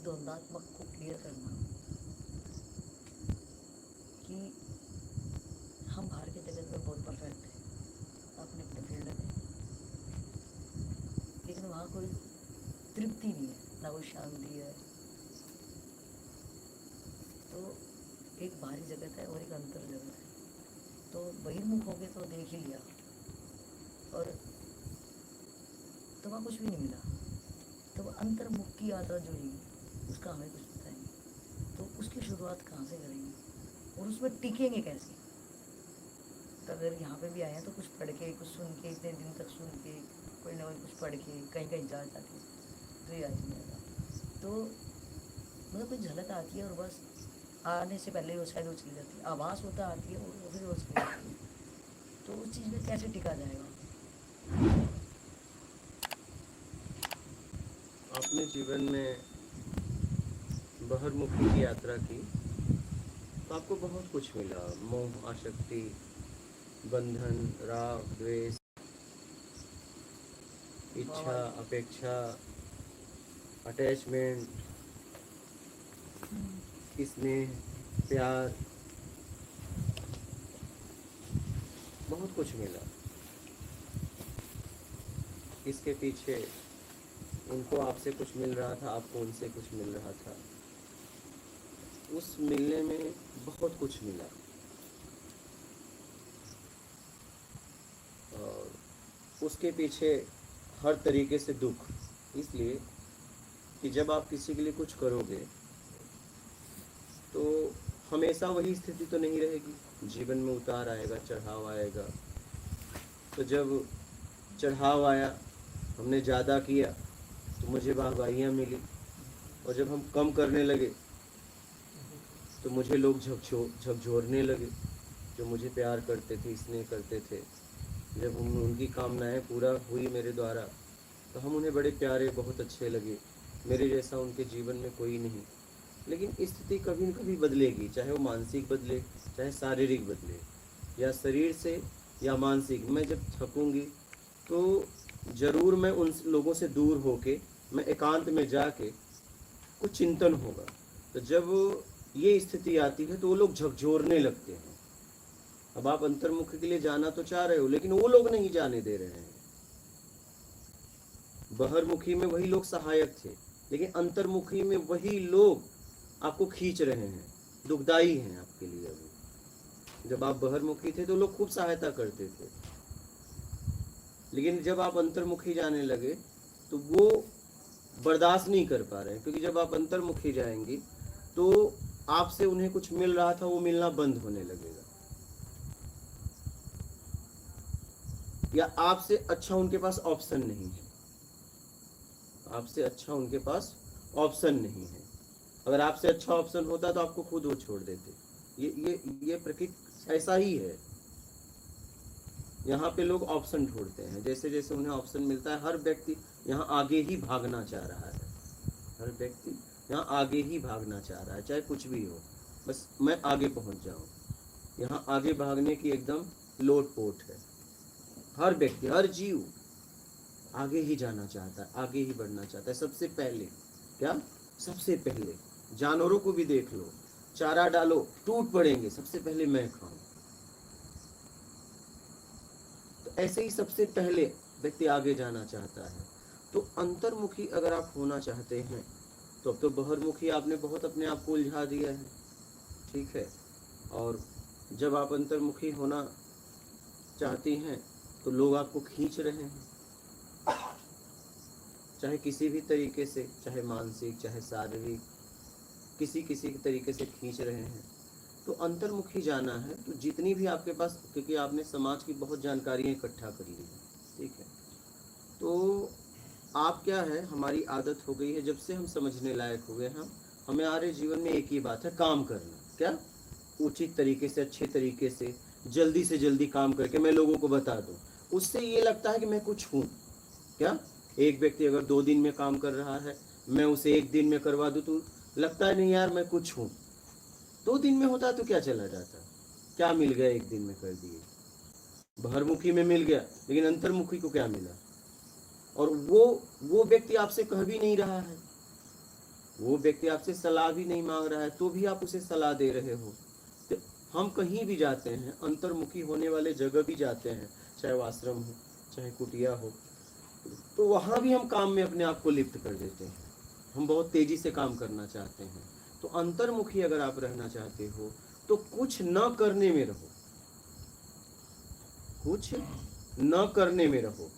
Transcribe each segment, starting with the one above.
द्वंदात्मक को क्लियर करना कि हम बाहर के जगत में बहुत परफेक्ट हैं अपने अपने फील्ड में, लेकिन वहाँ कोई तृप्ति नहीं है, ना कोई शांति है। तो एक बाहरी जगत है और एक अंतर जगत है। तो बहिर्मुख हो गए तो देख ही लिया, और तो वहाँ कुछ भी नहीं मिला। तो अंतर्मुख की यात्रा जो है उसका हमें कुछ पता नहीं, तो उसकी शुरुआत कहाँ से करेंगे और उसमें टिकेंगे कैसे। तो अगर यहाँ पे भी आए हैं तो कुछ पढ़ के, कुछ सुन के, इतने दिन तक सुन के, कोई ना कोई कुछ पढ़ के, कहीं कहीं जा जाके तो ये आ जाएगा। तो मतलब कोई झलक आती है और बस आने से पहले वो शायद वो चली जाती है, आभास होता आती है और फिर वो चली जाती है। तो उस चीज़ में कैसे टिका जाएगा। अपने जीवन में बहिर्मुखी की यात्रा की तो आपको बहुत कुछ मिला। मोह, आसक्ति, बंधन, राग, द्वेष, इच्छा, अपेक्षा, अटैचमेंट, स्नेह, प्यार, बहुत कुछ मिला। इसके पीछे उनको आपसे कुछ मिल रहा था, आपको उनसे कुछ मिल रहा था। उस मिलने में बहुत कुछ मिला और उसके पीछे हर तरीके से दुख, इसलिए कि जब आप किसी के लिए कुछ करोगे तो हमेशा वही स्थिति तो नहीं रहेगी, जीवन में उतार आएगा, चढ़ाव आएगा। तो जब चढ़ाव आया, हमने ज़्यादा किया तो मुझे वाहवाहियाँ मिली, और जब हम कम करने लगे तो मुझे लोग झकझोरने लगे। जो मुझे प्यार करते थे, स्नेह करते थे, जब उनकी कामनाएं पूरा हुई मेरे द्वारा तो हम उन्हें बड़े प्यारे, बहुत अच्छे लगे। मेरे जैसा उनके जीवन में कोई नहीं। लेकिन स्थिति कभी न कभी बदलेगी, चाहे वो मानसिक बदले, चाहे शारीरिक बदले, या शरीर से या मानसिक। मैं जब थकूंगी तो ज़रूर मैं उन लोगों से दूर होके मैं एकांत में जाके कुछ चिंतन होगा। तो जब ये स्थिति आती है तो वो लोग झकझोरने लगते हैं। अब आप अंतर्मुखी के लिए जाना तो चाह रहे हो, लेकिन वो लोग नहीं जाने दे रहे हैं। बहिर्मुखी में वही लोग सहायक थे, लेकिन अंतर्मुखी में वही लोग आपको खींच रहे हैं, दुखदाई हैं आपके लिए। अभी जब आप बहिर्मुखी थे तो लोग खूब सहायता करते थे, लेकिन जब आप अंतर्मुखी जाने लगे तो वो बर्दाश्त नहीं कर पा रहे हैं। क्योंकि जब आप अंतर्मुखी जाएंगी तो आपसे उन्हें कुछ मिल रहा था, वो मिलना बंद होने लगेगा, या आपसे अच्छा उनके पास ऑप्शन नहीं है। आपसे अच्छा उनके पास ऑप्शन नहीं है। अगर आपसे अच्छा ऑप्शन होता तो आपको खुद वो छोड़ देते। ये प्रकृति ऐसा ही है। यहाँ पे लोग ऑप्शन ढूंढते हैं, जैसे जैसे उन्हें ऑप्शन मिलता है। हर व्यक्ति यहाँ आगे ही भागना चाह रहा है, हर व्यक्ति यहाँ आगे ही भागना चाह रहा है, चाहे कुछ भी हो, बस मैं आगे पहुँच जाऊँ। यहाँ आगे भागने की एकदम लोट पोट है। हर व्यक्ति, हर जीव आगे ही जाना चाहता है, आगे ही बढ़ना चाहता है। सबसे पहले क्या, सबसे पहले जानवरों को भी देख लो, चारा डालो टूट पड़ेंगे, सबसे पहले मैं खाऊं। तो ऐसे ही सबसे पहले व्यक्ति आगे जाना चाहता है। तो अंतर्मुखी अगर आप होना चाहते हैं तो अब तो बहिर्मुखी आपने बहुत अपने आप को उलझा दिया है, ठीक है। और जब आप अंतर्मुखी होना चाहती हैं तो लोग आपको खींच रहे हैं, चाहे किसी भी तरीके से, चाहे मानसिक चाहे शारीरिक, किसी किसी तरीके से खींच रहे हैं। तो अंतर्मुखी जाना है तो जितनी भी आपके पास, क्योंकि आपने समाज की बहुत जानकारियाँ इकट्ठा कर ली है, ठीक है। तो आप क्या है, हमारी आदत हो गई है जब से हम समझने लायक हो गए, हमें हमारे जीवन में एक ही बात है, काम करना। क्या, उचित तरीके से, अच्छे तरीके से जल्दी काम करके मैं लोगों को बता दूं। उससे ये लगता है कि मैं कुछ हूँ। क्या, एक व्यक्ति अगर 2 दिन में काम कर रहा है, मैं उसे 1 दिन में करवा दूं तो लगता है नहीं यार मैं कुछ हूँ। 2 दिन में होता तो क्या चला जाता, क्या मिल गया 1 दिन में कर दिए। बहिर्मुखी में मिल गया, लेकिन अंतर्मुखी को क्या मिला। और वो व्यक्ति आपसे कह भी नहीं रहा है, वो व्यक्ति आपसे सलाह भी नहीं मांग रहा है तो भी आप उसे सलाह दे रहे हो। तो हम कहीं भी जाते हैं, अंतर्मुखी होने वाले जगह भी जाते हैं, चाहे वो आश्रम हो चाहे कुटिया हो, तो वहाँ भी हम काम में अपने आप को लिप्त कर देते हैं। हम बहुत तेजी से काम करना चाहते हैं। तो अंतर्मुखी अगर आप रहना चाहते हो तो कुछ न करने में रहो, कुछ न करने में रहो।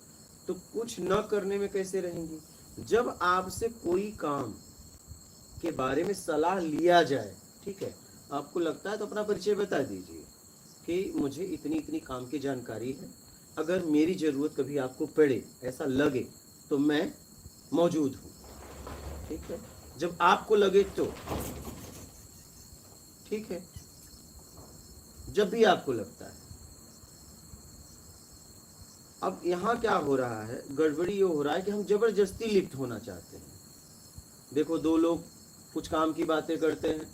तो कुछ न करने में कैसे रहेंगे? जब आपसे कोई काम के बारे में सलाह लिया जाए, ठीक है, आपको लगता है तो अपना परिचय बता दीजिए कि मुझे इतनी इतनी काम की जानकारी है, अगर मेरी ज़रूरत कभी आपको पड़े, ऐसा लगे तो मैं मौजूद हूँ, ठीक है। जब आपको लगे तो, ठीक है, जब भी आपको लगता है। अब यहाँ क्या हो रहा है, गड़बड़ी ये हो रहा है कि हम जबरदस्ती लिप्त होना चाहते हैं। देखो, दो लोग कुछ काम की बातें करते हैं,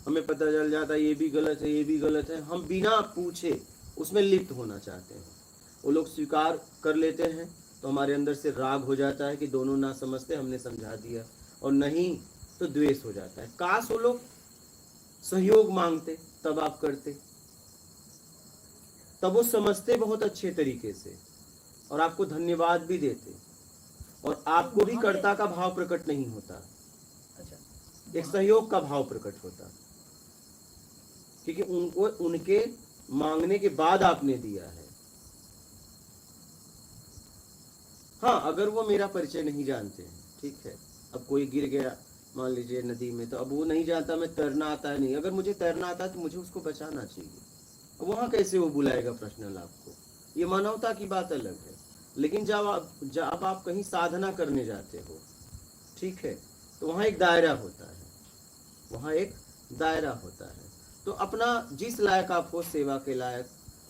हमें पता चल जाता है ये भी गलत है ये भी गलत है, हम बिना पूछे उसमें लिप्त होना चाहते हैं। वो लोग स्वीकार कर लेते हैं तो हमारे अंदर से राग हो जाता है कि दोनों ना समझते, हमने समझा दिया, और नहीं तो द्वेष हो जाता है। काश वो लोग सहयोग मांगते, तब आप करते, तब वो समझते बहुत अच्छे तरीके से और आपको धन्यवाद भी देते, और आपको भी कर्ता का भाव प्रकट नहीं होता, अच्छा, एक सहयोग का भाव प्रकट होता, क्योंकि उनको उनके मांगने के बाद आपने दिया है। हाँ, अगर वो मेरा परिचय नहीं जानते हैं, ठीक है, अब कोई गिर गया मान लीजिए नदी में, तो अब वो नहीं जानता मैं तैरना आता है नहीं, अगर मुझे तैरना आता है तो मुझे उसको बचाना चाहिए। वहाँ कैसे वो बुलाएगा पर्सनल आपको? ये मानवता की बात अलग है। लेकिन जब आप कहीं साधना करने जाते हो, ठीक है, तो वहाँ एक दायरा होता है, वहाँ एक दायरा होता है। तो अपना जिस लायक आप हो सेवा के लायक,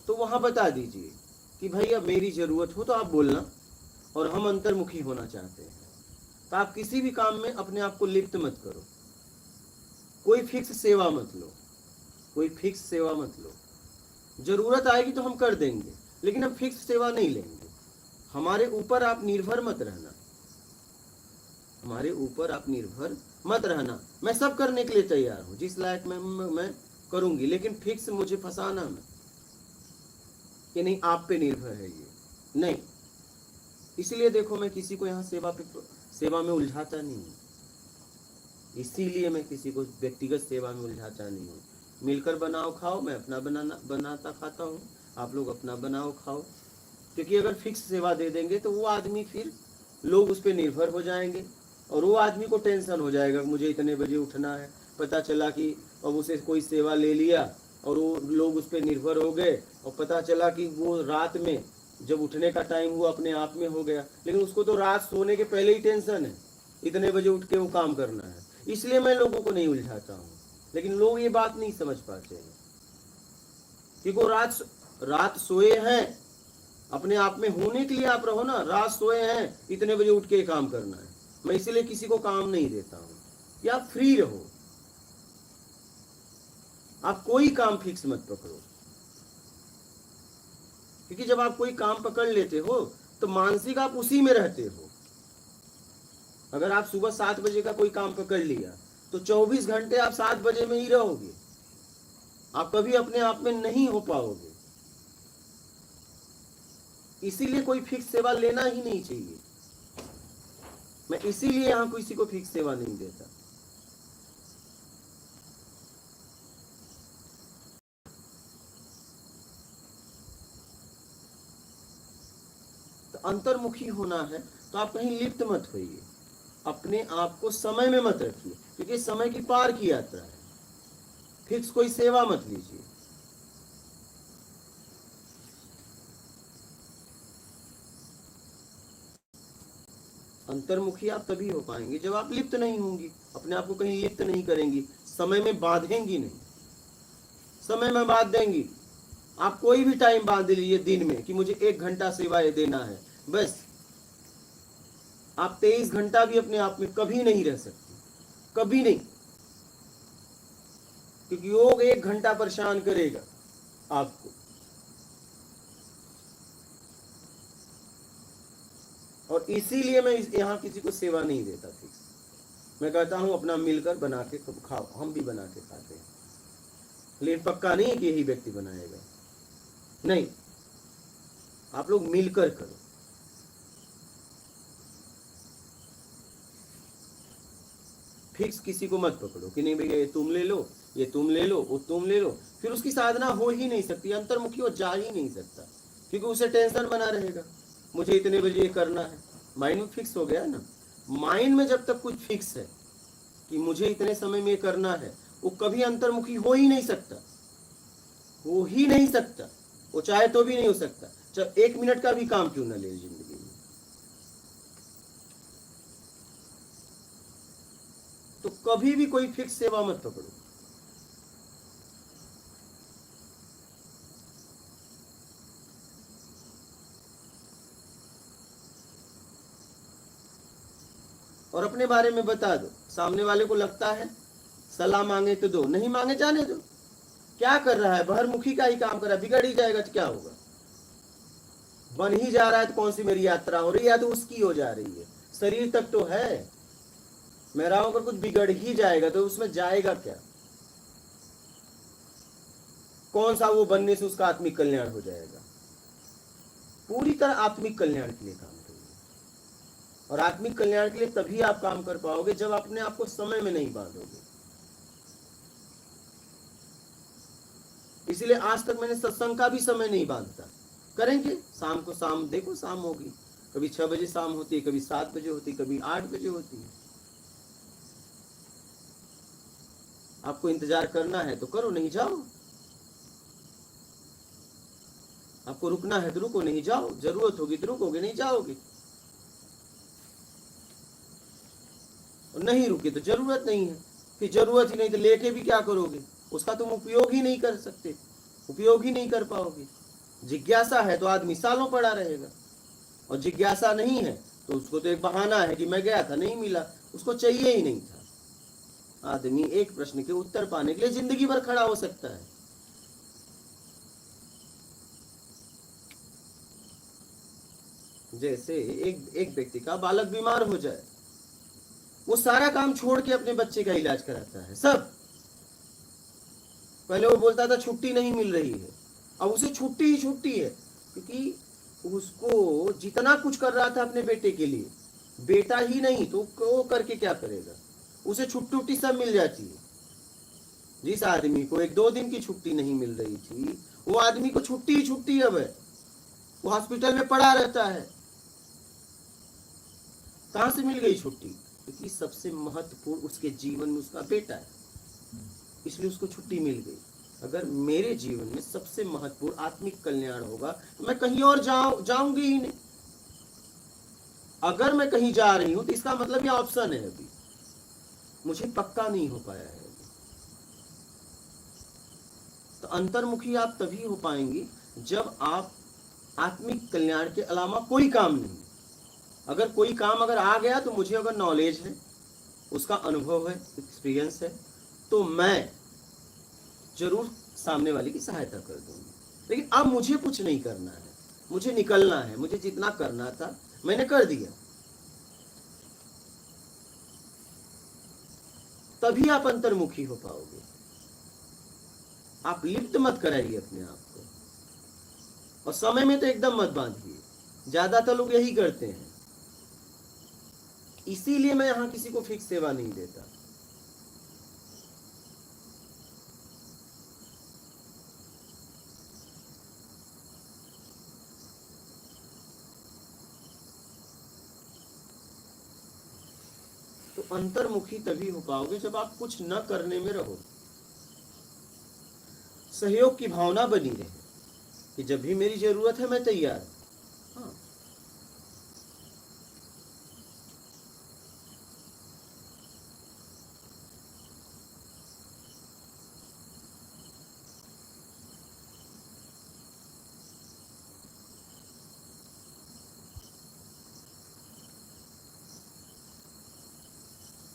तो वहाँ बता दीजिए कि भैया मेरी ज़रूरत हो तो आप बोलना, और हम अंतर्मुखी होना चाहते हैं। तो आप किसी भी काम में अपने आप को लिप्त मत करो, कोई फिक्स सेवा मत लो, कोई फिक्स सेवा मत लो। जरूरत आएगी तो हम कर देंगे, लेकिन हम फिक्स सेवा नहीं लेंगे। हमारे ऊपर आप निर्भर मत रहना, हमारे ऊपर आप निर्भर मत रहना। मैं सब करने के लिए तैयार हूँ, जिस लायक मैं करूंगी, लेकिन फिक्स मुझे फंसाना मत कि नहीं आप पे निर्भर है ये, नहीं। इसलिए देखो, मैं किसी को यहाँ सेवा में उलझाता नहीं हूँ, इसीलिए मैं किसी को व्यक्तिगत सेवा में उलझाता नहीं हूँ। मिलकर बनाओ खाओ, मैं अपना बनाता खाता हूँ, आप लोग अपना बनाओ खाओ। क्योंकि अगर फिक्स सेवा दे देंगे तो वो आदमी, फिर लोग उस पर निर्भर हो जाएंगे, और वो आदमी को टेंशन हो जाएगा मुझे इतने बजे उठना है। पता चला कि अब उसे कोई सेवा ले लिया और वो लोग उस पर निर्भर हो गए, और पता चला कि वो रात में जब उठने का टाइम हुआ अपने आप में हो गया, लेकिन उसको तो रात सोने के पहले ही टेंशन है, इतने बजे उठ के वो काम करना है। इसलिए मैं लोगों को नहीं उलझाता हूँ, लेकिन लोग ये बात नहीं समझ पाते हैं, क्योंकि वो रात सोए हैं, अपने आप में होने के लिए आप रहो ना। रात सोए हैं, इतने बजे उठ के काम करना है, मैं इसीलिए किसी को काम नहीं देता हूँ। या फ्री रहो, आप कोई काम फिक्स मत पकड़ो, क्योंकि जब आप कोई काम पकड़ लेते हो तो मानसिक आप उसी में रहते हो। अगर आप सुबह 7 बजे का कोई काम पकड़ लिया तो 24 घंटे आप 7 बजे में ही रहोगे, आप कभी अपने आप में नहीं हो पाओगे। इसीलिए कोई फिक्स सेवा लेना ही नहीं चाहिए। मैं इसीलिए यहां किसी को फिक्स सेवा नहीं देता। तो अंतर्मुखी होना है तो आप कहीं लिप्त मत होइए, अपने आप को समय में मत रखिए, क्योंकि समय की पार की यात्रा है। फिक्स कोई सेवा मत लीजिए। अंतर्मुखी आप तभी हो पाएंगे जब आप लिप्त नहीं होंगी, अपने आप को कहीं लिप्त नहीं करेंगी, समय में बांधेंगी नहीं। समय में बांध देंगी, आप कोई भी टाइम बांध लीजिए दिन में कि मुझे 1 घंटा सेवा देना है, बस आप 23 घंटा भी अपने आप में कभी नहीं रह सकते, कभी नहीं, क्योंकि योग 1 घंटा परेशान करेगा आपको। और इसीलिए मैं यहाँ किसी को सेवा नहीं देता फिक्स। मैं कहता हूँ अपना मिलकर बना के खाओ, हम भी बना के खाते हैं, लेकिन पक्का नहीं है कि यही व्यक्ति बनाएगा, नहीं, आप लोग मिलकर करो। फिक्स किसी को मत पकड़ो कि नहीं भैया ये तुम ले लो, ये तुम ले लो, वो तुम ले लो, फिर उसकी साधना हो ही नहीं सकती, अंतर्मुखी वो जा ही नहीं सकता, क्योंकि उसे टेंशन बना रहेगा, मुझे इतने बजे ये करना है, माइंड में फिक्स हो गया ना। माइंड में जब तक कुछ फिक्स है कि मुझे इतने समय में ये करना है, वो कभी अंतर्मुखी हो ही नहीं सकता, हो ही नहीं सकता, वो चाहे तो भी नहीं हो सकता, चाहे 1 मिनट का भी काम क्यों ना ले जिंदगी में। तो कभी भी कोई फिक्स सेवा मत पकड़ो। और अपने बारे में बता दो, सामने वाले को लगता है सलाह मांगे तो दो, नहीं मांगे जाने दो, क्या कर रहा है, बहरमुखी का ही काम कर रहा है, बिगड़ ही जाएगा तो क्या होगा, बन ही जा रहा है तो कौन सी मेरी यात्रा हो रही है, या तो उसकी हो जा रही है, शरीर तक तो है, मेरा अगर कुछ बिगड़ ही जाएगा तो उसमें जाएगा क्या, कौन सा वो बनने से उसका आत्मिक कल्याण हो जाएगा। पूरी तरह आत्मिक कल्याण के लिए काम करिए, और आत्मिक कल्याण के लिए तभी आप काम कर पाओगे जब अपने आप को समय में नहीं बांधोगे। इसलिए आज तक मैंने सत्संग का भी समय नहीं बांधता, करेंगे शाम को, शाम देखो शाम होगी, कभी 6 बजे शाम होती है, कभी 7 बजे होती है, कभी 8 बजे होती है, आपको इंतजार करना है तो करो, नहीं जाओ, आपको रुकना है तो रुको, नहीं जाओ, जरूरत होगी तो रुकोगे, नहीं जाओगे, और नहीं रुके तो जरूरत नहीं है, फिर जरूरत ही नहीं तो लेके भी क्या करोगे, उसका तुम उपयोग ही नहीं कर सकते, उपयोग ही नहीं कर पाओगे। जिज्ञासा है तो आदमी सालों पड़ा रहेगा, और जिज्ञासा नहीं है तो उसको तो एक बहाना है कि मैं गया था नहीं मिला, उसको चाहिए ही नहीं था। आदमी एक प्रश्न के उत्तर पाने के लिए जिंदगी भर खड़ा हो सकता है। जैसे एक व्यक्ति का बालक बीमार हो जाए, वो सारा काम छोड़ के अपने बच्चे का इलाज कराता है, सब। पहले वो बोलता था छुट्टी नहीं मिल रही है, अब उसे छुट्टी ही छुट्टी है, क्योंकि उसको जितना कुछ कर रहा था अपने बेटे के लिए, बेटा ही नहीं तो वो करके क्या करेगा, उसे छुट्टी उट्टी सब मिल जाती है। जिस आदमी को 1-2 दिन की छुट्टी नहीं मिल रही थी, वो आदमी को छुट्टी ही छुट्टी अब है, वो हॉस्पिटल में पड़ा रहता है। कहां से मिल गई छुट्टी, क्योंकि सबसे महत्वपूर्ण उसके जीवन में उसका बेटा है, इसलिए उसको छुट्टी मिल गई। अगर मेरे जीवन में सबसे महत्वपूर्ण आत्मिक कल्याण होगा तो मैं कहीं और जाऊंगी ही नहीं। अगर मैं कहीं जा रही हूं तो इसका मतलब यह ऑप्शन है, अभी मुझे पक्का नहीं हो पाया है। तो अंतर्मुखी आप तभी हो पाएंगी जब आप आत्मिक कल्याण के अलावा कोई काम नहीं, अगर कोई काम अगर आ गया तो मुझे अगर नॉलेज है, उसका अनुभव है, एक्सपीरियंस है, तो मैं जरूर सामने वाले की सहायता कर दूंगी। लेकिन अब मुझे कुछ नहीं करना है, मुझे निकलना है, मुझे जितना करना था मैंने कर दिया, तभी आप अंतर्मुखी हो पाओगे। आप लिप्त मत कराइए अपने आप को, और समय में तो एकदम मत बांधिए, ज्यादातर लोग यही करते हैं, इसीलिए मैं यहां किसी को फिक्स सेवा नहीं देता। तो अंतर्मुखी तभी हो पाओगे जब आप कुछ न करने में रहो, सहयोग की भावना बनी रहे कि जब भी मेरी जरूरत है मैं तैयार हूं। हाँ,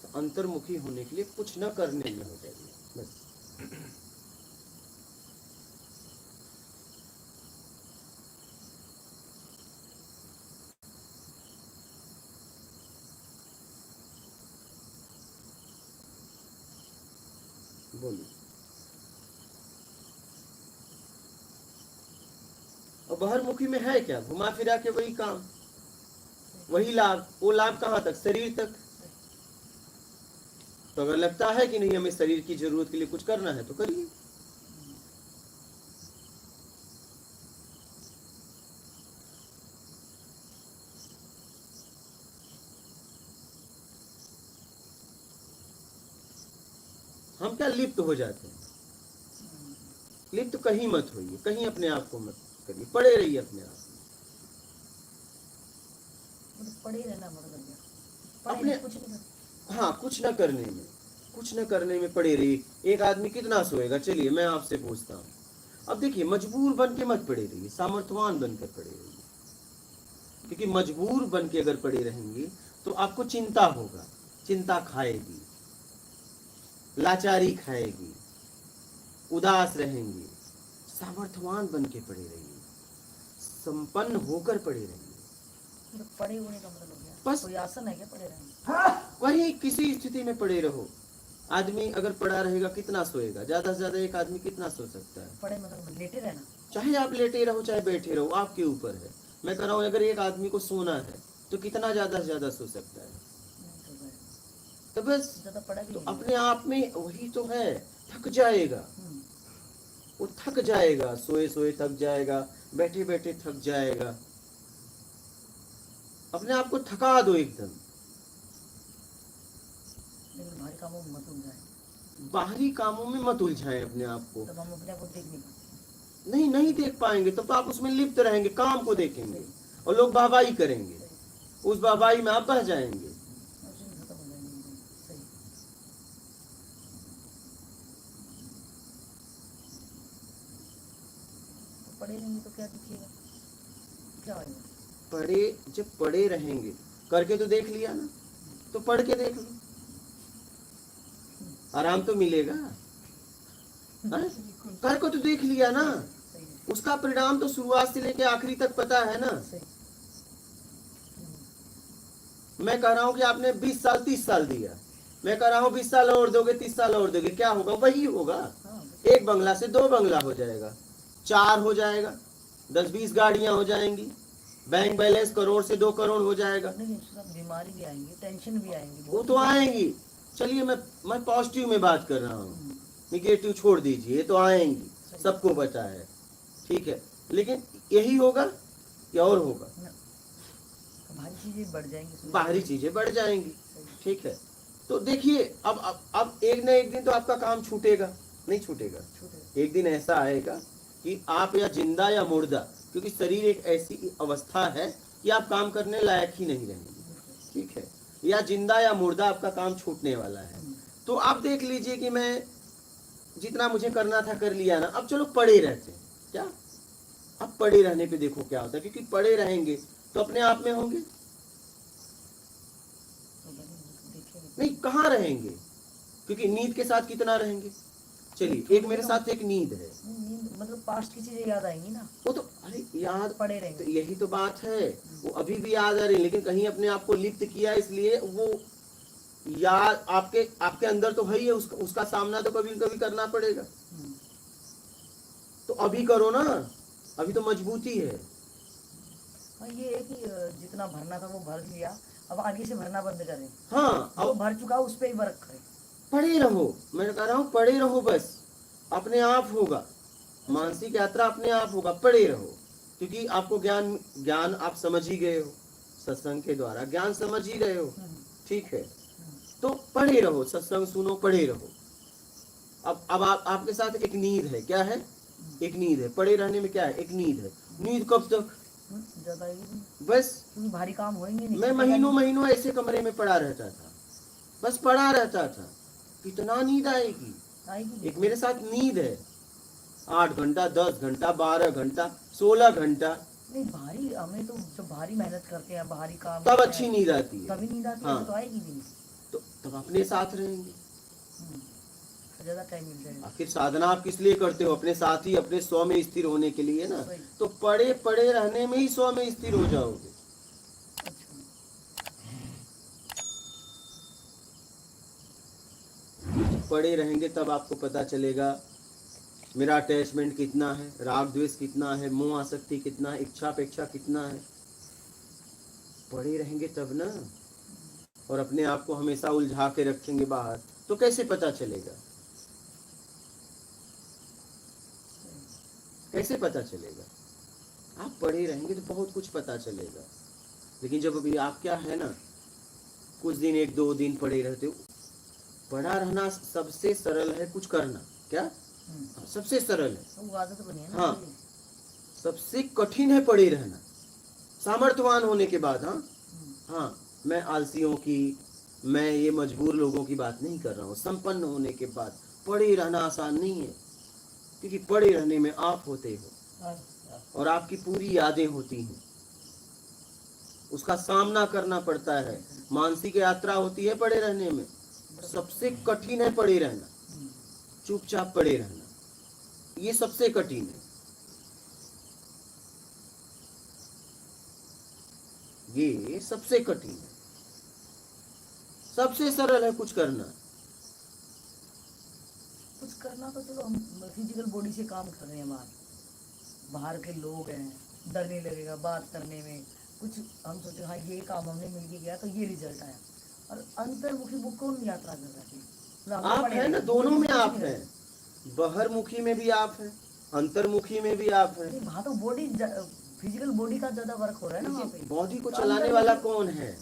तो अंतर्मुखी होने के लिए कुछ न करने में हो जाइए बस। बोलिए। और बहिर्मुखी में है क्या? घुमा फिरा के वही काम, वही लाभ। वो लाभ कहाँ तक? शरीर तक। तो अगर लगता है कि नहीं हमें शरीर की जरूरत के लिए कुछ करना है तो करिए। हम क्या लिप्त हो जाते हैं? लिप्त कहीं मत होइए, कहीं अपने आप को मत करिए, पड़े रहिए अपने आप में। मतलब पड़े रहना मतलब क्या? अपने कुछ नहीं करना। हाँ, कुछ न करने में, कुछ न करने में पड़े रहिए। एक आदमी कितना सोएगा? चलिए मैं आपसे पूछता हूँ। अब देखिए, मजबूर बन के मत पड़े रहिए, सामर्थ्यवान बनकर पड़े रहिए। क्योंकि मजबूर बन के अगर पड़े रहेंगे तो आपको चिंता होगा, चिंता खाएगी, लाचारी खाएगी, उदास रहेंगे। सामर्थ्यवान बन के पड़े रहिए, संपन्न होकर पड़े रहिए। मतलब पड़े होने का मतलब क्या? बस कोई आसन है क्या पड़े रहने? वही किसी स्थिति में पड़े रहो। आदमी अगर पड़ा रहेगा कितना सोएगा? ज्यादा से ज्यादा एक आदमी कितना सो सकता है? पड़े मतलब लेटे रहना। चाहे आप लेटे रहो चाहे बैठे रहो, आपके ऊपर है। मैं कह रहा हूँ अगर एक आदमी को सोना है तो कितना ज्यादा से ज्यादा सो सकता है? तो बस ज्यादा पड़ा भी तो नहीं। अपने आप में वही तो है, थक जाएगा। वो थक जाएगा, सोए सोए थक जाएगा, बैठे बैठे थक जाएगा। अपने आप को थका दो एकदम। लेकिन भारी कामों में मत उलझाएं। बाहरी कामों में मत उलझाएं अपने आप को। तब हम अपने आप को देख नहीं पाते। नहीं देख पाएंगे तब तो आप उसमें लिप्त रहेंगे, काम को देखेंगे और लोग वाहवाही करेंगे। उस वाहवाही में आप बह जाएंगे। खत्म हो जाएंगे। सही। तो पड़े रहेंगे तो क्या दिखेगा? क्या होगा? जब पड़े रहेंगे, करके तो देख लिया ना, तो पढ़ के देख लो, आराम तो मिलेगा। कर को तो देख लिया ना, उसका परिणाम तो शुरुआत से लेके आखिरी तक पता है ना। मैं कह रहा हूं कि आपने 20 साल 30 साल दिया, मैं कह रहा हूं 20 साल और दोगे, 30 साल और दोगे, क्या होगा? वही होगा। एक बंगला से 2 बंगला हो जाएगा, 4 हो जाएगा, 10-20 गाड़ियां हो जाएंगी, बैंक बैलेंस करोड़ से 2 करोड़ हो जाएगा। नहीं, सब बीमारी भी आएंगी, टेंशन भी आएंगी, वो तो आएंगी। चलिए मैं पॉजिटिव में बात कर रहा हूँ, निगेटिव छोड़ दीजिए, ये तो आएंगी, सबको पता है, ठीक है। लेकिन यही होगा क्या और होगा? बाहरी चीजें बढ़ जाएंगी, बाहरी चीजें बढ़ जाएंगी, ठीक है। तो देखिए अब एक ना एक दिन तो आपका काम छूटेगा, नहीं छूटेगा? एक दिन ऐसा आएगा कि आप या जिंदा या मुर्दा, क्योंकि शरीर एक ऐसी अवस्था है कि आप काम करने लायक ही नहीं रहेंगे, ठीक है। या जिंदा या मुर्दा आपका काम छूटने वाला है। तो आप देख लीजिए कि मैं जितना मुझे करना था कर लिया ना, अब चलो पड़े रहते हैं। क्या? अब पड़े रहने पे देखो क्या होता है, क्योंकि पड़े रहेंगे तो अपने आप में होंगे नहीं, कहाँ रहेंगे? क्योंकि नींद के साथ कितना रहेंगे? चलिए, एक मेरे साथ एक नींद है, मतलब पास्ट की चीजें याद आएंगी ना, वो तो अरे याद पड़े रहेंगे। तो यही तो बात है, वो अभी भी याद आ रही है, लेकिन कहीं अपने आप को लिप्त किया, इसलिए वो याद आपके अंदर तो है ही है, उसका सामना तो कभी कभी करना पड़ेगा। तो अभी करो ना, अभी तो मजबूती है। हाँ, ये है कि जितना भरना था वो भर लिया, अब आगे से भरना बंद करें। हाँ, अब भर चुका उस पर ही वर्क करें। पड़े रहो, मैं कह रहा हूँ पड़े रहो, बस अपने आप होगा, मानसिक यात्रा अपने आप होगा, पड़े रहो। क्योंकि आपको ज्ञान आप समझ ही गए हो, सत्संग के द्वारा ज्ञान समझ ही गए हो, ठीक है। तो पढ़े रहो, सत्संग सुनो, पढ़े रहो। अब आपके साथ एक नींद है, क्या है? एक नींद है। पड़े रहने में क्या है? एक नींद है। नींद कब तक? बस भारी काम होंगे नहीं। मैं महीनों ऐसे कमरे में पड़ा रहता था, बस पड़ा रहता था। कितना नींद आएगी? एक मेरे साथ नींद है 8 घंटा, 10 घंटा, 12 घंटा, 16 घंटा। नहीं, भारी हमें तो जब भारी मेहनत करते हैं, भारी काम तब अच्छी नींद आती है, तभी नींद आती है। हाँ। तो आएगी नहीं, तो तब अपने साथ रहेंगे, ज्यादा टाइम मिल जाएगा। आखिर साधना आप किस लिए करते हो? अपने साथ ही, अपने स्व में स्थिर होने के लिए ना। तो पड़े पड़े रहने में ही स्व में स्थिर हो जाओगे। अच्छा। जब पड़े रहेंगे तब आपको पता चलेगा मेरा अटैचमेंट कितना है, राग द्वेष कितना है, मोह आसक्ति कितना है, इच्छा अपेक्षा कितना है। पड़े रहेंगे तब ना। और अपने आप को हमेशा उलझा के रखेंगे बाहर, तो कैसे पता चलेगा? कैसे पता चलेगा? आप पढ़े रहेंगे तो बहुत कुछ पता चलेगा। लेकिन जब अभी आप क्या है ना, कुछ दिन 1-2 दिन पढ़े रहते हो, पढ़ा रहना सबसे सरल है कुछ करना। क्या? सबसे सरल है। वो आदत बनी है ना। हाँ, सबसे कठिन है पढ़े रहना सामर्थ्यवान होने के बाद। हाँ हाँ, मैं आलसियों की, मैं ये मजबूर लोगों की बात नहीं कर रहा हूँ। संपन्न होने के बाद पढ़े रहना आसान नहीं है, क्योंकि पढ़े रहने में आप होते हो और आपकी पूरी यादें होती हैं, उसका सामना करना पड़ता है। मानसिक यात्रा होती है पढ़े रहने में। सबसे कठिन है पढ़े रहना, चुपचाप पढ़े रहना, ये सबसे कठिन है। ये सबसे कठिन है। सबसे सरल है कुछ करना। कुछ करना तो चलो, हम फिजिकल बॉडी से काम कर रहे हैं। बाहर के लोग हैं, डर नहीं लगेगा बात करने में। कुछ हम सोचे हाँ ये काम हमने मिलके किया तो ये रिजल्ट आया। और अंतर्मुखी वो कौन यात्रा कर रहा है? आप है ना, दोनों में आप है। बहिर्मुखी में भी आप है, अंतर्मुखी में भी आप है। वहाँ तो बॉडी, फिजिकल बॉडी का ज्यादा वर्क हो रहा है ना वहाँ पे। बॉडी को चलाने वाला कौन है?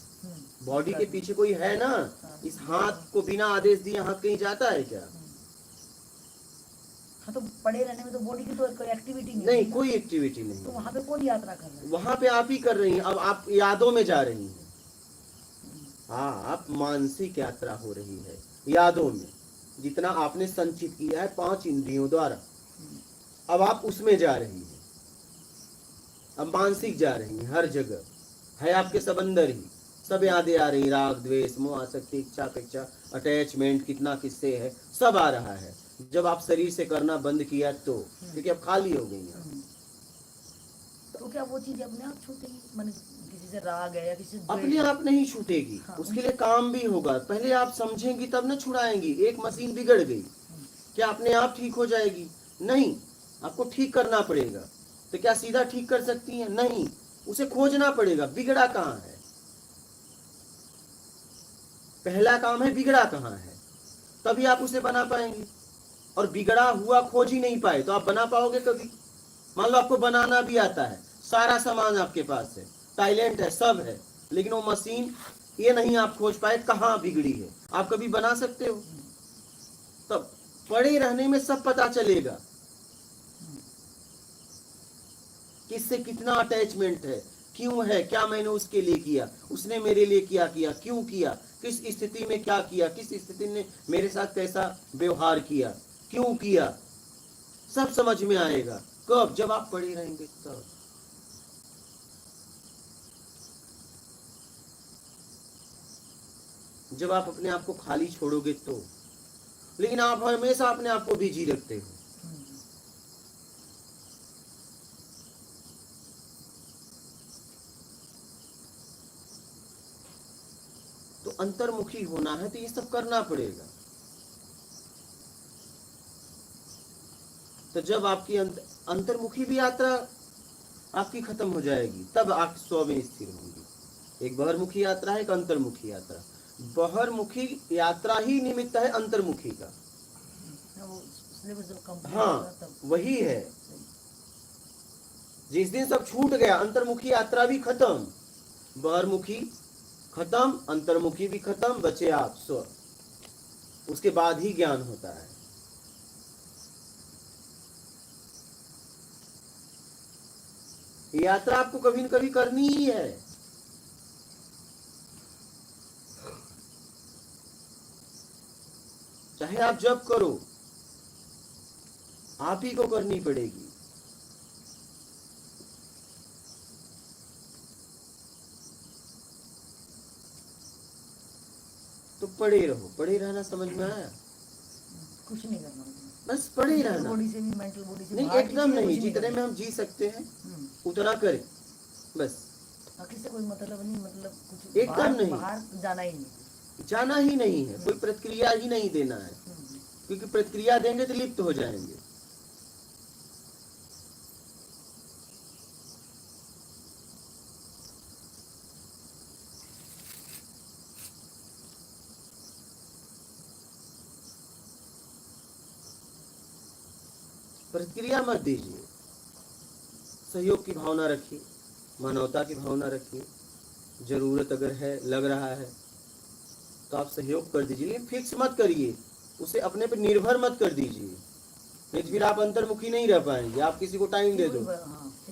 बॉडी के पीछे कोई है ना। इस हाथ को बिना आदेश दिए हाथ कहीं जाता है क्या? हाँ, तो पड़े रहने में तो बॉडी की तो कोई एक्टिविटी नहीं, कोई एक्टिविटी नहीं। तो वहाँ पे कौन यात्रा कर रहा है? वहाँ पे आप ही कर रही हैं। अब आप यादों में जा रही हैं। हाँ, आप मानसिक यात्रा हो रही है यादों में। जितना आपने संचित किया है 5 इंद्रियों द्वारा, अब आप उसमें जा रही हैं। अब मानसिक जा रही हैं, हर जगह है आपके सब अंदर ही सब यादें आ रही। राग द्वेष मोह आसक्ति इच्छा अपेक्षा अटैचमेंट कितना किससे है, सब आ रहा है। जब आप शरीर से करना बंद किया तो, क्योंकि अब खाली हो गई हैं। तो क्या वो चीज अपने आप छूटेगी? माने किसी से राग है या किसी से अपने आप नहीं छूटेगी। हाँ, उसके लिए काम भी होगा। पहले आप समझेंगी तब न छुड़ाएंगी। एक मशीन बिगड़ गई, क्या अपने आप ठीक हो जाएगी? नहीं, आपको ठीक करना पड़ेगा। तो क्या सीधा ठीक कर सकती है? नहीं, उसे खोजना पड़ेगा बिगड़ा कहाँ है। पहला काम है बिगड़ा कहाँ है, तभी आप उसे बना पाएंगे। और बिगड़ा हुआ खोज ही नहीं पाए तो आप बना पाओगे कभी? मान लो आपको बनाना भी आता है, सारा सामान आपके पास है, टैलेंट है, सब है, लेकिन वो मशीन ये नहीं आप खोज पाए कहाँ बिगड़ी है, आप कभी बना सकते हो? तब पड़े रहने में सब पता चलेगा किससे कितना अटैचमेंट है, क्यों है, क्या मैंने उसके लिए किया, उसने मेरे लिए क्या किया, क्यों किया, किस स्थिति में क्या किया, किस स्थिति ने मेरे साथ कैसा व्यवहार किया, क्यों किया, सब समझ में आएगा। कब? जब आप पढ़े रहेंगे तब। जब आप अपने आप को खाली छोड़ोगे तो। लेकिन आप हमेशा अपने आप को बिजी रखते हो। तो अंतर्मुखी होना है तो ये सब करना पड़ेगा। तो जब आपकी अंतर्मुखी भी यात्रा आपकी खत्म हो जाएगी तब आप स्व में स्थिर होंगी। एक बहिर्मुखी यात्रा है, एक अंतर्मुखी यात्रा। बहिर्मुखी यात्रा ही निमित्त है अंतर्मुखी का। हाँ, वही है। जिस दिन सब छूट गया अंतर्मुखी यात्रा भी खत्म, बहिर्मुखी खत्म, अंतर्मुखी भी खत्म, बचे आप स्व। उसके बाद ही ज्ञान होता है। यात्रा आपको कभी न कभी करनी ही है। चाहे आप जब करो, आप ही को करनी पड़ेगी। तो पड़े रहो। पड़े रहना समझ में आया? कुछ नहीं करना, बस पड़े रहना। बॉडी से भी, मेंटल बॉडी से नहीं, एकदम नहीं। जितने में हम जी सकते हैं उतना करें बस। बाकी से कोई मतलब नहीं, मतलब कुछ एकदम नहीं, बाहर जाना ही नहीं, जाना ही नहीं है, कोई प्रतिक्रिया ही नहीं देना है। क्योंकि प्रतिक्रिया देंगे तो लिप्त हो जाएंगे। प्रतिक्रिया मत दीजिए, सहयोग की भावना रखिए, मानवता की भावना रखिए। जरूरत अगर है, लग रहा है तो आप सहयोग कर दीजिए, लेकिन फिक्स मत करिए, उसे अपने पर निर्भर मत कर दीजिए, नहीं तो फिर आप अंतर्मुखी नहीं रह पाएंगे। आप किसी को टाइम दे दो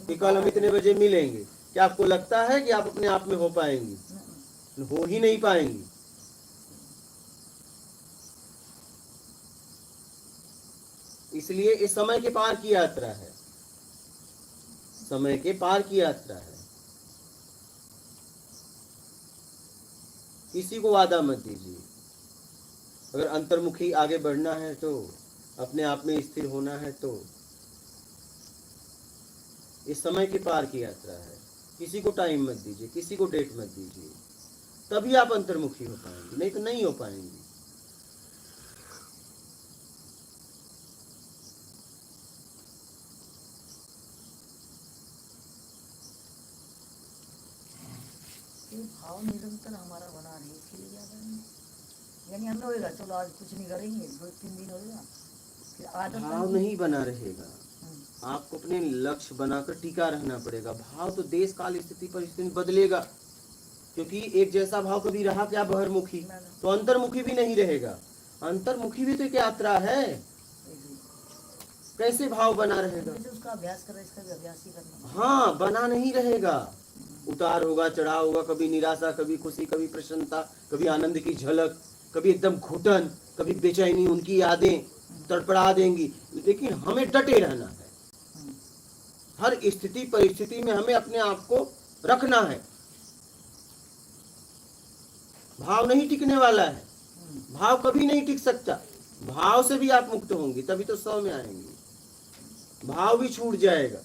कि कल हम इतने बजे मिलेंगे, क्या आपको लगता है कि आप अपने आप में हो पाएंगी? हो ही नहीं पाएंगी। इसलिए इस समय के पार की यात्रा है, समय के पार की यात्रा है। किसी को वादा मत दीजिए। अगर अंतर्मुखी आगे बढ़ना है तो, अपने आप में स्थिर होना है तो, इस समय के पार की यात्रा है। किसी को टाइम मत दीजिए, किसी को डेट मत दीजिए, तभी आप अंतर्मुखी हो पाएंगे, नहीं तो नहीं हो पाएंगे। ये भाव निरंतर हमारा बना रहे, इसके लिए ज्यादा नहीं। यानी हम होएगा, चलो आज कुछ नहीं करेंगे, 2-3 दिन होएगा, फिर आदत भाव नहीं बना रहेगा। आपको अपने लक्ष्य बनाकर टिका रहना पड़ेगा। भाव तो देश काल स्थिति परिस्थिति में बदलेगा, क्योंकि एक जैसा भाव कभी रहा क्या बहिर्मुखी, तो अंतर्मुखी भी नहीं रहेगा। अंतर्मुखी भी तो एक यात्रा है, कैसे भाव बना रहेगा? उसका अभ्यास करें, इसका भी अभ्यास ही करना। हाँ, बना नहीं रहेगा। उतार होगा, चढ़ाव होगा, कभी निराशा, कभी खुशी, कभी प्रसन्नता, कभी आनंद की झलक, कभी एकदम घुटन, कभी बेचैनी, उनकी यादें तड़पड़ा देंगी। लेकिन हमें डटे रहना है, हर स्थिति परिस्थिति में हमें अपने आप को रखना है। भाव नहीं टिकने वाला है, भाव कभी नहीं टिक सकता। भाव से भी आप मुक्त होंगे, तभी तो 100 में आएंगे। भाव भी छूट जाएगा।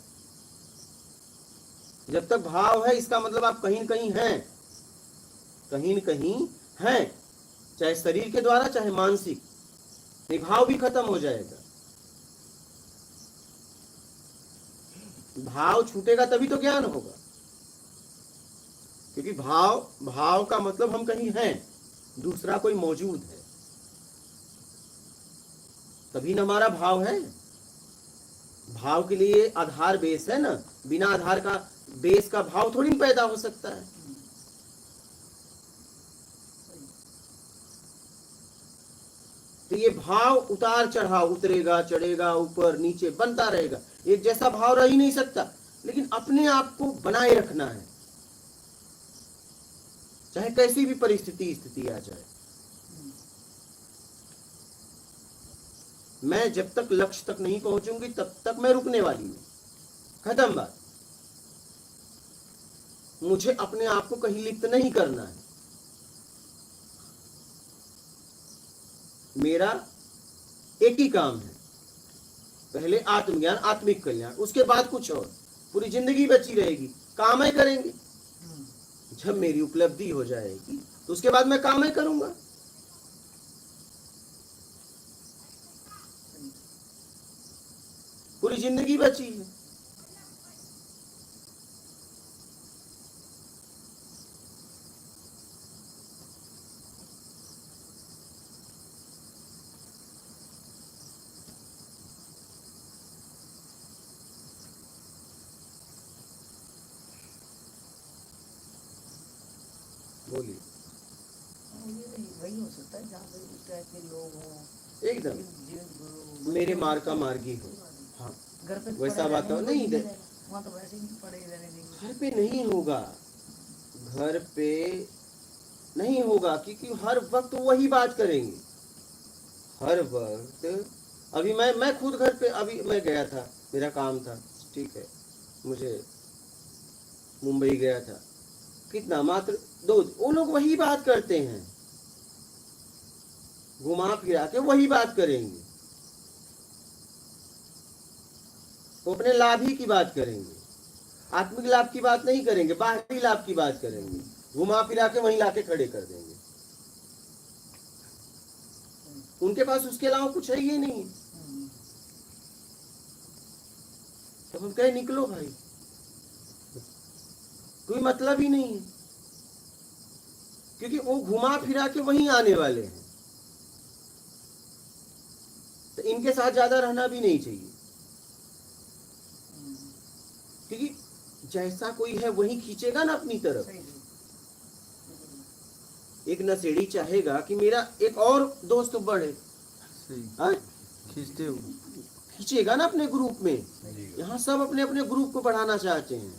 जब तक भाव है, इसका मतलब आप कहीं न कहीं हैं, कहीं न कहीं हैं, चाहे शरीर के द्वारा चाहे मानसिक। भाव भी खत्म हो जाएगा। भाव छूटेगा तभी तो ज्ञान होगा, क्योंकि भाव का मतलब हम कहीं हैं, दूसरा कोई मौजूद है, तभी न हमारा भाव है। भाव के लिए आधार बेस है ना, बिना आधार का बेस का भाव थोड़ी पैदा हो सकता है। तो ये भाव उतार चढ़ाव, उतरेगा, चढ़ेगा, ऊपर नीचे बनता रहेगा, एक जैसा भाव रह ही नहीं सकता। लेकिन अपने आप को बनाए रखना है, चाहे कैसी भी परिस्थिति स्थिति आ जाए। मैं जब तक लक्ष्य तक नहीं पहुंचूंगी तब तक मैं रुकने वाली हूं, खत्म बात। मुझे अपने आप को कहीं लिप्त नहीं करना है। मेरा एक ही काम है, पहले आत्मज्ञान, आत्मिक कल्याण, उसके बाद कुछ और। पूरी जिंदगी बची रहेगी, काम ही करेंगे। जब मेरी उपलब्धि हो जाएगी तो उसके बाद मैं काम ही करूंगा। पूरी जिंदगी बची है। बोलिए। वही हो सकता है जहाँ पे उस टाइप के लोग हों, एकदम मेरे मार्ग का मार्गी हो। हाँ, घर पे वैसा वातावरण नहीं, वहाँ तो वैसे ही पड़े रहने देंगे। घर पे नहीं होगा, घर पे नहीं होगा, क्योंकि हर वक्त वही बात करेंगे, हर वक्त। अभी मैं खुद घर पे, अभी मैं गया था, मेरा काम था, ठीक है, मुझे मुंबई गया था, कितना मात्र 2, वो लोग वही बात करते हैं, घुमा फिरा के वही बात करेंगे। वो अपने लाभ ही की बात करेंगे, आत्मिक लाभ की बात नहीं करेंगे, बाहरी लाभ की बात करेंगे, घुमा फिरा के वहीं लाके खड़े कर देंगे। उनके पास उसके अलावा कुछ है ही नहीं। तो हम कहे निकलो भाई, कोई मतलब ही नहीं है, क्योंकि वो घुमा फिरा के वहीं आने वाले हैं। तो इनके साथ ज्यादा रहना भी नहीं चाहिए, क्योंकि जैसा कोई है वही खींचेगा ना अपनी तरफ। एक नशेड़ी चाहेगा कि मेरा एक और दोस्त बढ़े, खींचते हो। खींचेगा ना अपने ग्रुप में। यहाँ सब अपने अपने ग्रुप को बढ़ाना चाहते हैं।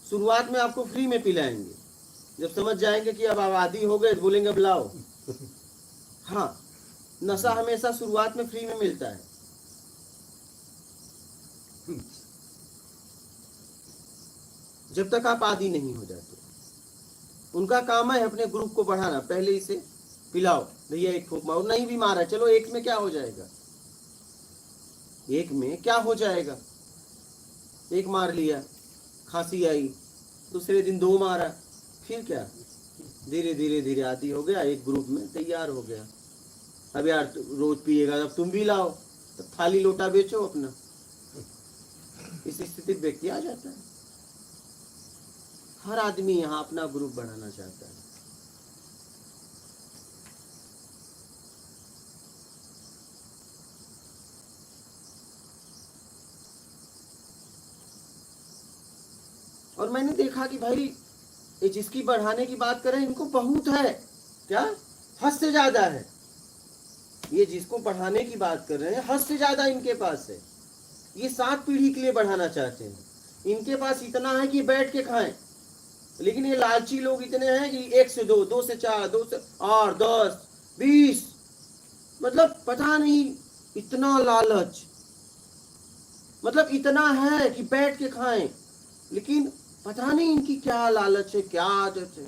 शुरुआत में आपको फ्री में पिलाएंगे, जब समझ जाएंगे कि अब आबादी हो गए तो बोलेंगे अब लाओ। हाँ, नशा हमेशा शुरुआत में फ्री में मिलता है। जब तक आप आदी नहीं हो जाते। उनका काम है अपने ग्रुप को बढ़ाना, पहले इसे पिलाओ, भैया एक फूंक मारो, नहीं भी मारा, चलो एक में क्या हो जाएगा, एक में क्या हो जाएगा, एक मार लिया, खांसी आई, दूसरे दिन 2 मारा, फिर क्या, धीरे धीरे धीरे आदी हो गया, एक ग्रुप में तैयार हो गया। अब यार रोज पिएगा, अब तुम भी लाओ, तो थाली लोटा बेचो अपना। इस स्थिति व्यक्ति आ जाता है। हर आदमी यहाँ अपना ग्रुप बढ़ाना चाहता है। और मैंने देखा कि भाई ये जिसकी बढ़ाने की बात करें, इनको बहुत है, क्या हद से ज्यादा है। ये जिसको बढ़ाने की बात कर रहे हैं, हद से ज्यादा इनके पास है। ये 7 पीढ़ी के लिए बढ़ाना चाहते हैं। इनके पास इतना है कि बैठ के खाएं, लेकिन ये लालची लोग इतने हैं कि 1 से 2, 2 से 4, 2 से 8, 10, 20, मतलब पता नहीं इतना लालच, मतलब इतना है कि बैठ के खाएं, लेकिन पता नहीं इनकी क्या लालच है, क्या आदत है,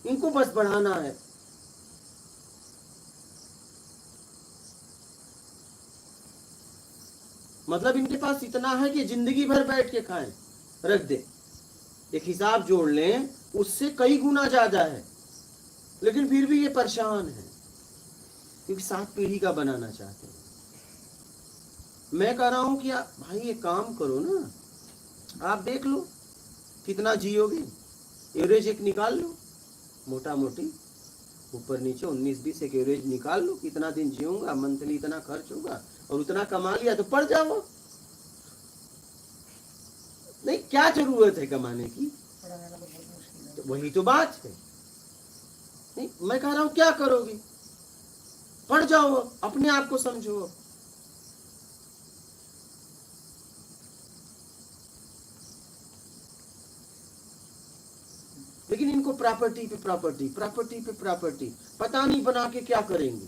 इनको बस बढ़ाना है। मतलब इनके पास इतना है कि जिंदगी भर बैठ के खाएं, रख दे। एक हिसाब जोड़ लें, उससे कई गुना ज्यादा है, लेकिन फिर भी ये परेशान है, क्योंकि 7 पीढ़ी का बनाना चाहते हैं। मैं कह रहा हूं कि आप भाई ये काम करो ना, आप देख लो कितना जियोगे, एवरेज एक निकाल लो, मोटा मोटी ऊपर नीचे 19-20 एक एवरेज निकाल लो, कितना दिन जियूंगा, मंथली इतना खर्च होगा, और उतना कमा लिया तो पड़ जाओ। नहीं, क्या जरूरत है कमाने की, तो वही तो बात है। नहीं, मैं कह रहा हूं क्या करोगे, पढ़ जाओ, अपने आप को समझो। लेकिन इनको प्रॉपर्टी पे प्रॉपर्टी, प्रॉपर्टी पे प्रॉपर्टी, पता नहीं बना के क्या करेंगे।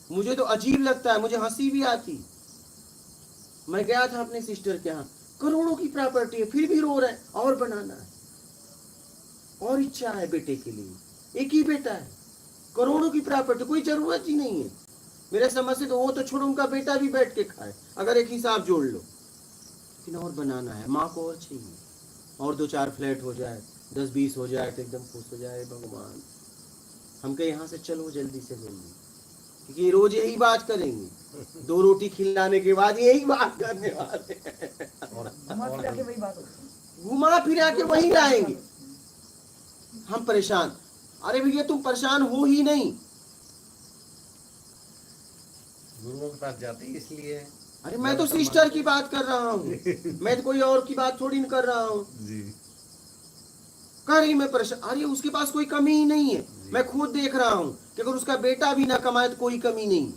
मुझे तो अजीब लगता है, मुझे हंसी भी आती। मैं गया था अपने सिस्टर के यहाँ, करोड़ों की प्रॉपर्टी है, फिर भी रो रहे हैं, और बनाना है, और इच्छा है बेटे के लिए, एक ही बेटा है, करोड़ों की प्रॉपर्टी, कोई जरूरत ही नहीं है। मेरे समझ से तो वो तो छोड़ो, उनका बेटा भी बैठ के खाए, अगर एक हिसाब जोड़ लो, लेकिन और बनाना है, माँ को और चाहिए, और 2-4 फ्लैट हो जाए, 10-20 हो जाए तो एकदम खुश हो जाए। भगवान हम कहे यहाँ से चलो जल्दी से जल्दी, क्योंकि रोज यही बात करेंगे, 2 रोटी खिलाने के बाद यही बात करने वाले हैं, घुमा फिरा के वही लाएंगे। हम परेशान, अरे भैया तुम परेशान हो ही नहीं, गुरुओं के पास जाते ही इसलिए। अरे मैं तो सिस्टर की बात कर रहा हूँ, मैं तो कोई और की बात थोड़ी नहीं कर रहा हूँ। कह रही मैं परेशान, अरे उसके पास कोई कमी ही नहीं है, मैं खुद देख रहा हूँ कि अगर उसका बेटा भी ना कमाए तो कोई कमी नहीं,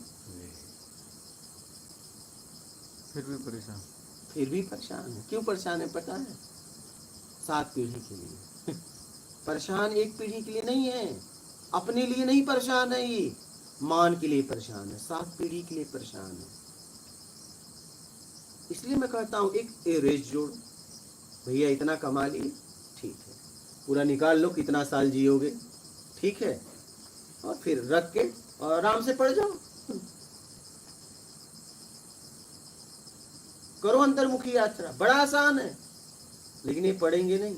फिर भी परेशान, फिर भी परेशान है। क्यों परेशान है पता है? 7 पीढ़ी के लिए परेशान, एक पीढ़ी के लिए नहीं है, अपने लिए नहीं परेशान है, ये मान के लिए परेशान है, 7 पीढ़ी के लिए परेशान है। इसलिए मैं कहता हूँ एक एवरेज जोड़ो, भैया इतना कमा लिए, ठीक है, पूरा निकाल लो कितना साल जियोगे, ठीक है, और फिर रख के और आराम से पढ़ जाओ, करो अंतर्मुखी यात्रा, बड़ा आसान है, लेकिन ये पढ़ेंगे नहीं,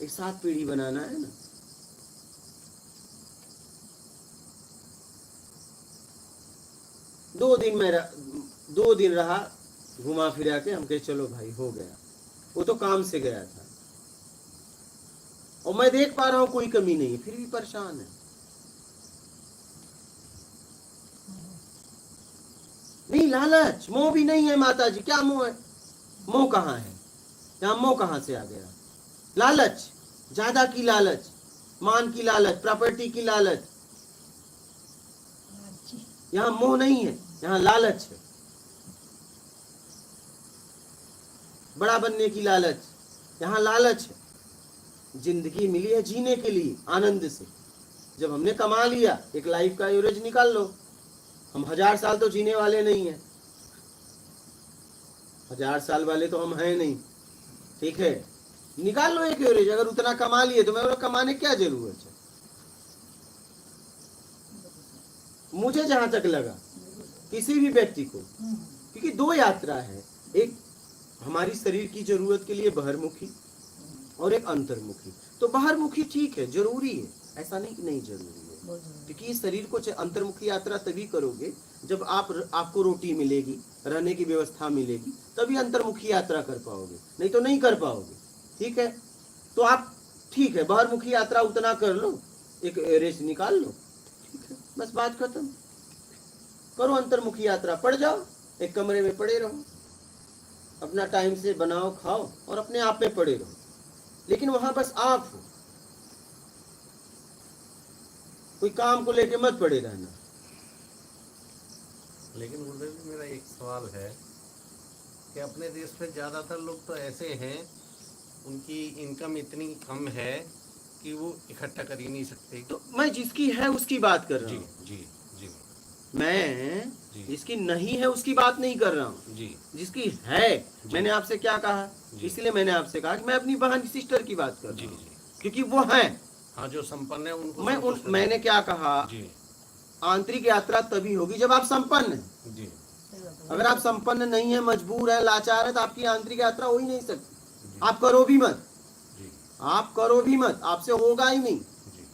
एक 7 पीढ़ी बनाना है ना। दो दिन रहा, घुमा फिरा के हम कहे चलो भाई हो गया। वो तो काम से गया था और मैं देख पा रहा हूं कोई कमी नहीं है, फिर भी परेशान है। नहीं, लालच, मोह भी नहीं है माता जी। क्या मोह है? मोह कहाँ है? यहाँ मोह कहाँ से आ गया? लालच, ज्यादा की लालच, मान की लालच, प्रॉपर्टी की लालच। यहाँ मोह नहीं है, यहाँ लालच है। बड़ा बनने की लालच, यहाँ लालच है। जिंदगी मिली है जीने के लिए आनंद से। जब हमने कमा लिया, एक लाइफ का एवरेज निकाल लो। हम 1000 साल तो जीने वाले नहीं है, 1000 साल वाले तो हम हैं नहीं, ठीक है। निकाल लो एक एवरेज। अगर उतना कमा लिए तो मैं बोला कमाने क्या जरूरत है? मुझे जहां तक लगा किसी भी व्यक्ति को, क्योंकि 2 यात्रा है, एक हमारी शरीर की जरूरत के लिए बहिर्मुखी और एक अंतर्मुखी। तो बहिर्मुखी ठीक है, जरूरी है, ऐसा नहीं कि नहीं जरूरी है, क्योंकि इस शरीर को अंतर्मुखी यात्रा तभी करोगे जब आपको रोटी मिलेगी, रहने की व्यवस्था मिलेगी, तभी अंतर्मुखी यात्रा कर पाओगे, नहीं तो नहीं कर पाओगे। ठीक है, तो आप ठीक है बहिर्मुखी यात्रा उतना कर लो, एक रेस निकाल लो, ठीक है, बस बात खत्म। करो अंतर्मुखी यात्रा, पड़ जाओ, एक कमरे में पड़े रहो, अपना टाइम से बनाओ खाओ और अपने आप में पड़े रहो, लेकिन वहां बस आप हो, कोई काम को लेके मत पड़े रहना। लेकिन गुरुदेव जी, मेरा एक सवाल है कि अपने देश में ज़्यादातर लोग तो ऐसे हैं, उनकी इनकम इतनी कम है कि वो इकट्ठा कर ही नहीं सकते। तो मैं जिसकी है उसकी बात कर रहा जी हूँ। जी जी मैं जी। जिसकी नहीं है उसकी बात नहीं कर रहा हूँ, जी जिसकी है। मैंने आपसे क्या कहा? जी। इसलिए मैंने आपसे कहा कि मैं अपनी बहन सिस्टर की बात कर जी रहा हूँ, जी। क्योंकि वो है। हाँ, जो संपन्न है उनको मैंने क्या कहा? जी आंतरिक यात्रा तभी होगी जब आप संपन्न हैं। जी अगर आप संपन्न नहीं है, मजबूर है, लाचार है, तो आपकी आंतरिक यात्रा हो ही नहीं सकती। आप करो भी मत, जी आप करो भी मत, आपसे होगा ही नहीं। जी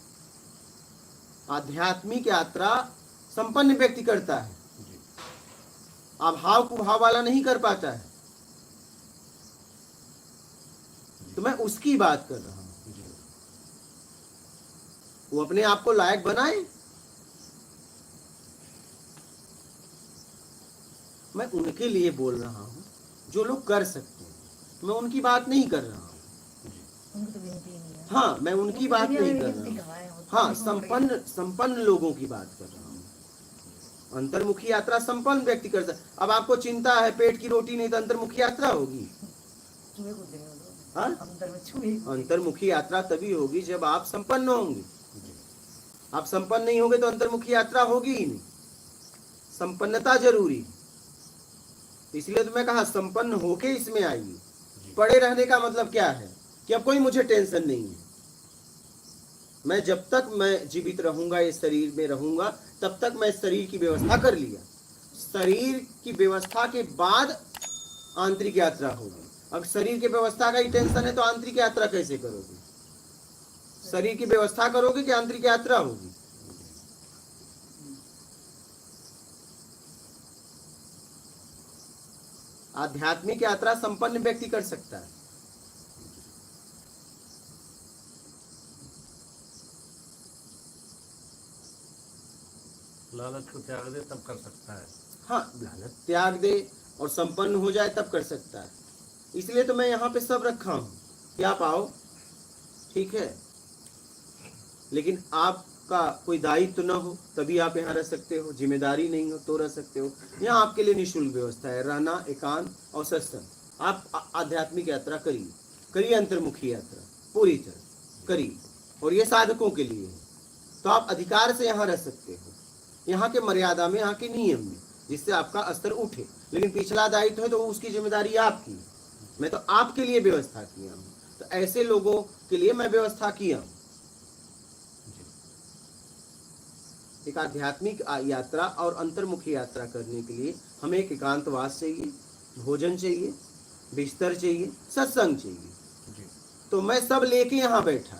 आध्यात्मिक यात्रा संपन्न व्यक्ति करता है, जी अभाव कुभाव वाला नहीं कर पाता है। तो मैं उसकी बात कर रहा हूं। जी। वो अपने आप को लायक बनाए, मैं उनके लिए बोल रहा हूं जो लोग कर सकते हैं। मैं उनकी बात नहीं कर रहा हूं। उनको तो विनती ही नहीं है। हाँ, मैं उनकी बात नहीं कर विनती रहा कहाँ है? वो हूँ। तो हाँ, नहीं संपन्न लोगों की बात कर रहा हूँ। अंतर्मुखी यात्रा संपन्न व्यक्ति कर सकता। अब आपको चिंता है पेट की रोटी नहीं, तो अंतर्मुखी यात्रा होगी? चूहे कूद देंगे वो तो। हाँ? अंदर में चूहे अंतर्मुखी यात्रा तभी होगी जब आप संपन्न होंगे। जी। आप संपन्न नहीं होंगे तो अंतर्मुखी यात्रा होगी ही नहीं। संपन्नता जरूरी है, इसलिए तो मैं कहा संपन्न होके इसमें आइए। पड़े रहने का मतलब क्या है कि अब कोई मुझे टेंशन नहीं है। मैं जब तक मैं जीवित रहूंगा, इस शरीर में रहूंगा, तब तक मैं शरीर की व्यवस्था कर लिया। शरीर की व्यवस्था के बाद आंतरिक यात्रा होगी। अब शरीर की व्यवस्था का ही टेंशन है तो आंतरिक यात्रा कैसे करोगे? शरीर की व्यवस्था करोगे कि आंतरिक यात्रा होगी? आध्यात्मिक यात्रा संपन्न व्यक्ति कर सकता है। लालच को त्याग दे तब कर सकता है। हाँ, लालच त्याग दे और संपन्न हो जाए तब कर सकता है। इसलिए तो मैं यहाँ पे सब रखा हूँ कि आप आओ, ठीक है, लेकिन आपका कोई दायित्व न हो तभी आप यहाँ रह सकते हो। जिम्मेदारी नहीं हो तो रह सकते हो। यहाँ आपके लिए निःशुल्क व्यवस्था है, रहना, एकांत और सत्संग। आप आध्यात्मिक यात्रा करिए, करिए अंतर्मुखी यात्रा पूरी तरह करिए, और ये साधकों के लिए है। तो आप अधिकार से यहाँ रह सकते हो, यहाँ के मर्यादा में, यहाँ के नियम में, जिससे आपका स्तर उठे। लेकिन पिछला दायित्व है तो उसकी जिम्मेदारी आपकी है। मैं तो आपके लिए व्यवस्था किया हूँ, तो ऐसे लोगों के लिए मैं व्यवस्था किया हूँ। एक आध्यात्मिक यात्रा और अंतर्मुखी यात्रा करने के लिए हमें एक एकांतवास चाहिए, भोजन चाहिए, बिस्तर चाहिए, सत्संग चाहिए। तो मैं सब लेके यहाँ बैठा,